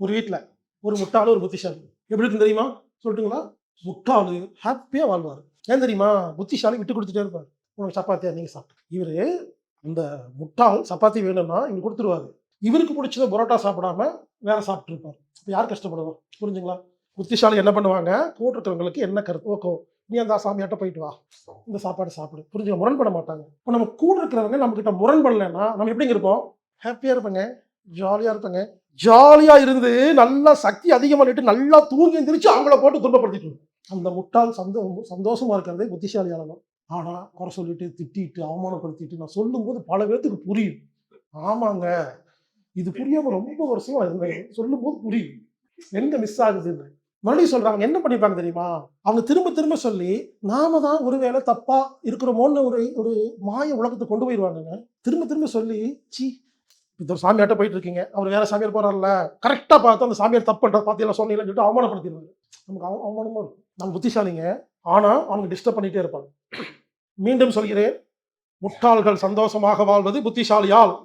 ஒரு வீட்டில் ஒரு முட்டாளு ஒரு புத்திசாலி எப்படி இருக்குன்னு தெரியுமா? சொல்லட்டுங்களா? முட்டாளு ஹாப்பியாக வாழ்வார். ஏன் தெரியுமா? புத்திசாலி விட்டு கொடுத்துட்டே இருப்பார். உனக்கு சப்பாத்தியா நீங்கள் சாப்பிட்டு இவர் அந்த முட்டாள் சப்பாத்தி வேணும்னா இவர் கொடுத்துருவாரு. இவருக்கு பிடிச்சத பரோட்டா சாப்பிடாம வேற சாப்பிட்டு இருப்பார். இப்போ யார் கஷ்டப்படுவா? புரிஞ்சுங்களா? புத்திசாலி என்ன பண்ணுவாங்க? கூட இருக்கிறவங்களுக்கு என்ன கருத்து ஓகோ நீ அந்த சாமியாட்ட போயிட்டு வா, இந்த சாப்பாடு சாப்பிடு, புரிஞ்சுங்க, முரண்பட மாட்டாங்க. இப்போ நம்ம கூட இருக்கிறவங்க நம்ம கிட்ட முரண்படலைன்னா நம்ம எப்படிங்க இருப்போம்? ஹாப்பியா இருப்பேங்க, ஜாலியா இருப்பேங்க. ஜாலியா இருந்து நல்லா சக்தி அதிகமா பண்ணிட்டு நல்லா தூங்கி எந்திரிச்சு அவங்கள போட்டு துன்பப்படுத்திட்டு இருக்கும். அந்த முட்டாள் சந்தோஷமா இருக்கிறதே புத்திசாலியால தான். ஆனா குறை சொல்லிட்டு திட்டிட்டு அவமானப்படுத்திட்டு நான் சொல்லும்போது பல பேர்த்துக்கு புரியும். ஆமாங்க, இது புரியாம ரொம்ப வருஷமா இருந்தேன், சொல்லும் போது புரியும் எங்க மிஸ் ஆகுதுன்னு. மறுபடியும் சொல்றாங்க, என்ன பண்ணிப்பாங்க தெரியுமா? அவங்க திரும்ப திரும்ப சொல்லி நாம தான் ஒருவேளை தப்பா இருக்கிறோமோன்னு ஒரு ஒரு மாய உலகத்துக்கு கொண்டு போயிடுவாங்க. திரும்ப திரும்ப சொல்லி சி இப்போ ஒரு சாமியார்ட்ட போயிட்டு இருக்கீங்க, அவர் வேற சாமியார் போறாருல்ல, கரெக்டா பார்த்து அந்த சாமியார் தப்பு பண்ற பாத்தியெல்லாம் சொன்னீங்கன்னு சொல்லிட்டு அவமானப்படுத்திடுவாரு. நமக்கு அவமானமா இருக்கும். நம்ம புத்திசாலிங்க, ஆனா அவங்க டிஸ்டர்ப் பண்ணிட்டே இருப்பாங்க. மீண்டும் சொல்கிறேன், முட்டாள்கள் சந்தோஷமாக வாழ்வது புத்திசாலியால்.